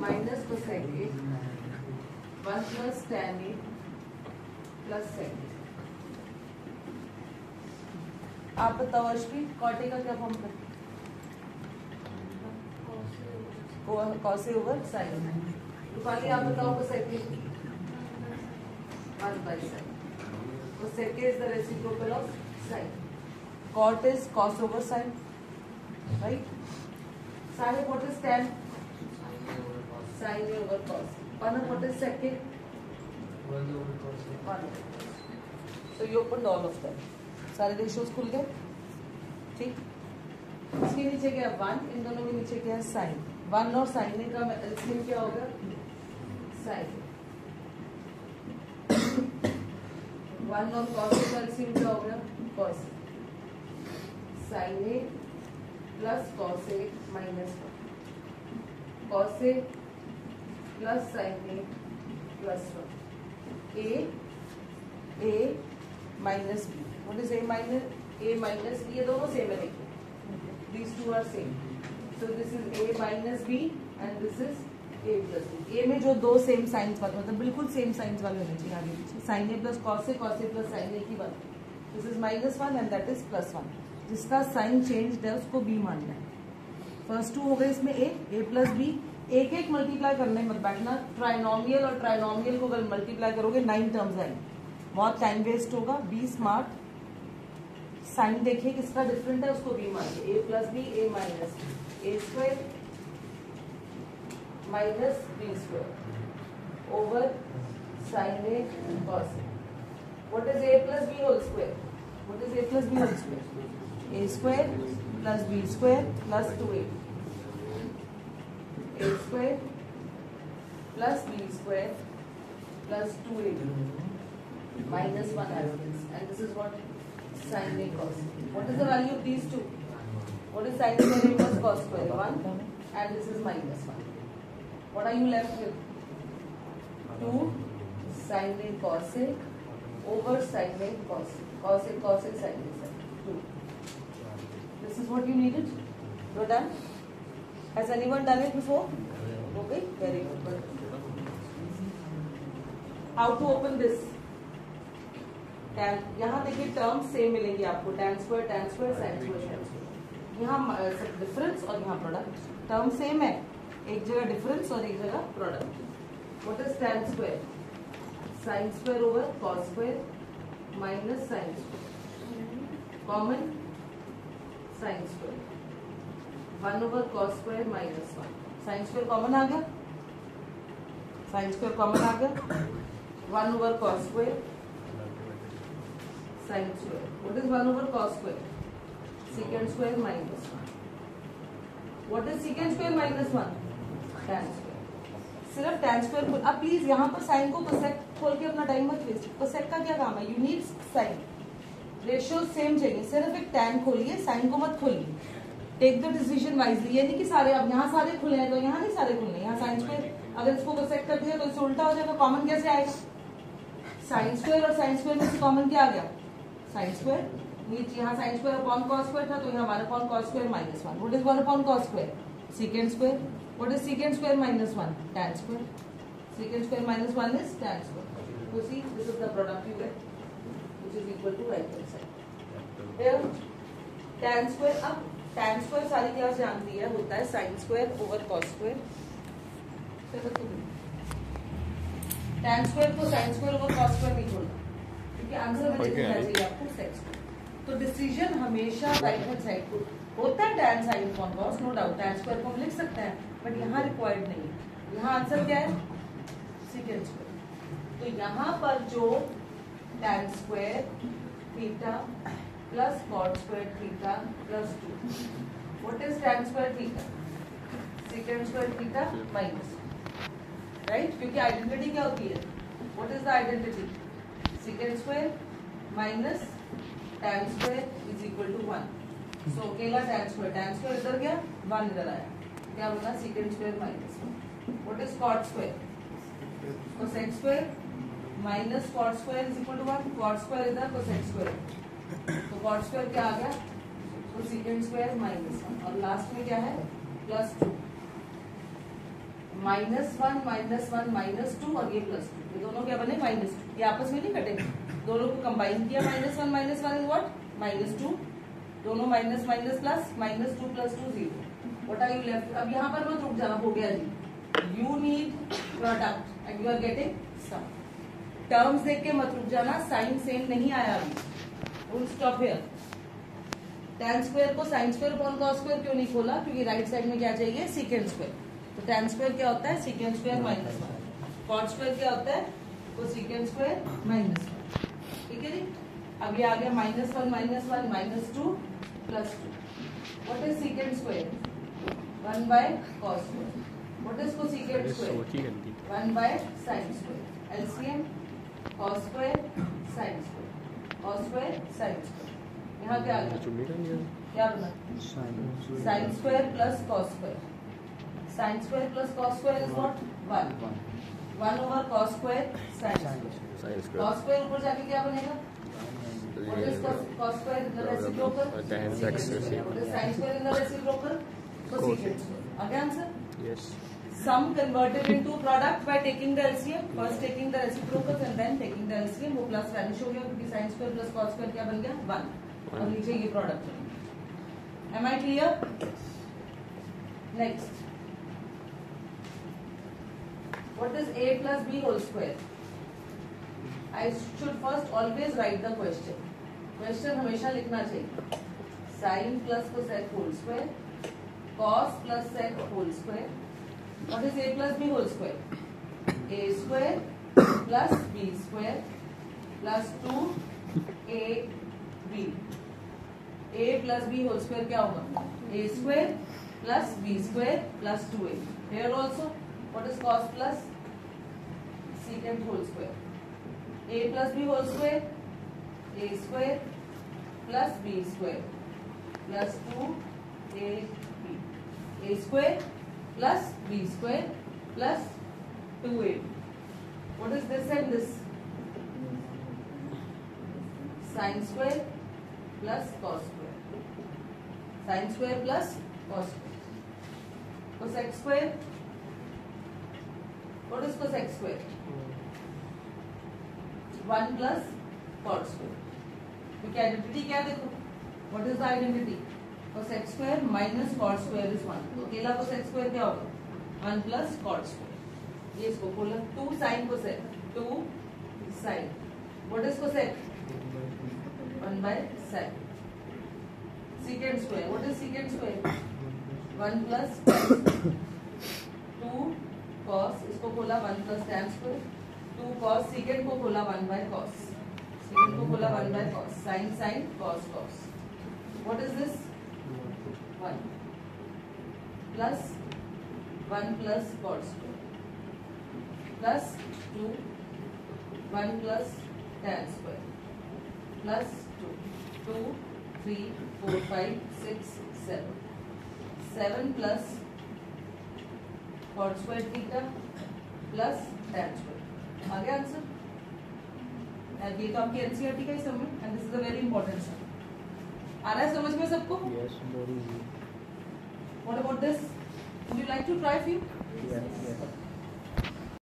Minus cosec a 1 plus tan a plus sec a. आप बताओ Ashwin, cot a का क्या फॉर्म करते? Cos a over sine. Rupali आप बताओ cosec a 1 by sin. Cosec is the reciprocal of sin. Cot is cos over sin, right? Sin, what is tan? Sin A over cos. Pan, what is sec A? 1 over cos. 1 over cos. So you opened all of them. सारे ratios खुल गए, ठीक। इसके नीचे क्या 1, इन दोनों के नीचे क्या है साइन। 1 और साइन ए का एलसीएम क्या होगा? साइन। 1 और cos ए का एलसीएम क्या हो गया? cos A. sin A plus cos A minus 1, cos A plus sin A plus 1, a minus b। What is a minus b? ये दोनों सेम है, देखिए these two are same, so this is a minus b and this is a plus b। a में जो दो same science वाले मतलब बिल्कुल सेम साइंस वाले होने चाहिए आगे पीछे। sin a plus cos a plus sin a की 1, this is -1 and that is +1। जिसका साइन चेंज है उसको b मानना है। फर्स्ट 2 हो गए, इसमें a प्लस b। एक एक मल्टीप्लाई करने मत बैठना। ट्राइनोमियल और ट्राइनोमियल को अगर मल्टीप्लाई करोगे 9 टर्म्स आएंगे, बहुत टाइम वेस्ट होगा। Be smart. साइन देखिए किसका डिफरेंट है, उसको b मानिए। a plus b, a minus b, a square minus b square over sin a cos a। What is a plus b whole square? What is a plus b whole square? a square plus b square plus 2a। a square plus b square plus 2a minus 1 as this, and this is what sin a cos a। What is the value of these two? What is sin square inverse cos square? 1, and this is -1. What are you left with? 2 sin a cos a over sin a cos a, cos a cos a sin a sin 2. This is what you needed. You're done. Has anyone done it before? Okay, very good. How to open this? tan, यहाँ देखिए terms same मिलेंगे आपको, tan square sin square. यहाँ difference और यहाँ product. Term same है, एक जगह डिफरेंस और एक जगह product. What is tan square? sin square over cos square minus sin square, common sin square 1 over cos square minus 1। sin square common आ गया, sin स्क्वायर कॉमन आ गया। 1 over cos square sin square. What is 1 over cos square? secant square minus 1। What is secant square minus 1? tan square. सिर्फ tan square खोल। अब please यहाँ पर sign को कोसेक खोल के अपना टाइम मत वेस्ट। कोसेक का क्या काम है? You need sine. Ratio same चाहिए, सिर्फ एक tan खोलिए, साइन को मत खोलिए। Take the decision wisely. ये नहीं कि सारे अब यहाँ सारे खुले हैं तो यहाँ नहीं सारे खुले। यहाँ साइन स्क्वायर अगर इसको कोसेक कर दिया तो इससे उल्टा हो जाएगा। कॉमन कैसे आएगा? साइन स्क्वायर और साइन स्क्वायर में से कॉमन क्या आ गया? Sine square. नीचे यहाँ sine square upon cos square था तो यहाँ 1 upon cos square minus 1। What is 1 upon cos square? secant square. What is secant square minus 1? tan square. secant square minus 1 is tan square. So see, this is the product you get, which is equal to right hand side. Here, tan square. अब tan square सारी class जानती है, होता है sin square over cos square. tan square को sin square over cos square नहीं छोड़ना, क्योंकि आंसर में लिखना चाहिए आपको sec स्क्वायर। तो डिसीजन हमेशा राइट हैंड साइड को होता है। tan sin upon cos, no doubt tan square को हम लिख सकते हैं, बट यहाँ रिक्वायर्ड नहीं है। यहाँ आंसर क्या है? secant square. तो यहाँ पर जो tan square theta plus cot square theta plus 2, what is tan square theta? secant square theta minus, right? क्योंकि आइडेंटिटी क्या होती है? What is the identity? secant square minus tan square is equal to 1। So अकेला tan square इधर गया, 1 इधर आया, क्या बना? secant square minus 1। What is cot square? cosec square minus cot square is equal to 1। cot square इधर, cosec square, तो cot square क्या आ गया? तो secant स्क्वायर माइनस 1, और लास्ट में क्या है? प्लस 2 -1 -1 -2 और ये +2, ये दोनों क्या बने -2, ये आपस में नहीं कटेंगे, दोनों को कंबाइन किया -1 -1 इज व्हाट -2, दोनों minus minus plus -2 + 2 0, what are you left. अब यहाँ पर मत रुक जाना, हो गया जी, you need product and you are getting sum. Terms देख के मत रुक जाना, साइन सेम नहीं आया अभी, will stop here. tan square को sin square upon cos square क्यों नहीं खोला, क्योंकि राइट साइड में क्या चाहिए, secant स्क्वायर। तो tan स्क्वायर क्या होता है, secant स्क्वायर -1, cot स्क्वायर क्या होता है, तो secant स्क्वायर -1, ठीक है जी। अब ये आ गया -1 -1 -2 + 2, what is secant square, 1/cos square, what is cosecant square, 1/sin square, LCM cos square sin square, cos square sin square, यहाँ क्या आ गया, क्या बना, sin square plus cos square, sin square plus cos square is what 1/cos square sin square, cos square ऊपर जाके क्या बनेगा, what is cos square in the reciprocal, tan x, what is sin square in the reciprocal, cosecant square, again answer, yes, sum converted into product by taking the LCM, first taking the reciprocals and then taking the LCM, वो plus vanish हो गया क्योंकि sin square plus cos square क्या बन गया 1, और नीचे ये प्रोडक्ट बन। Am I clear? Next, what is a plus b whole square? I should first always write the question. Question हमेशा लिखना चाहिए, sin plus cosec whole square, cos plus sec whole square. What is a plus b whole square? A square plus b square plus 2ab. A plus b whole square क्या होगा, a square plus b square plus 2a. Here also, what is cos plus secant whole square? A plus b whole square, a square plus b square plus 2ab. A square plus b square plus 2ab. What is this and this? Sin square plus cos square. Sin square plus cos square. Cosec square. What is cosec square? 1 plus cot square. क्योंकि identity क्या देखो, what is the identity, cosec square minus cot square is 1, तो अकेला cosec square क्या होगा 1 plus cot square। ये इसको खोला, 2 sin cosec, 2 sin, what is cosec 1/sec। secant square, what is secant square 1 plus 2 cos, इसको खोला 1 plus tan square, 2 cos, secant को खोला 1/cos, secant को खोला 1/cos, sin sin cos cos, what is this 1 plus 1 plus cot square plus 2 1 plus tan square plus 2 3 4 5 6 7 7 plus cot square theta plus tan square। आ गया answer. ये तो आपकी NCERT का ही सम है and this is a very important sum. आ रहा है समझ में सबको? yes, very easy. What about this? Would you like to try few? Yes, yes.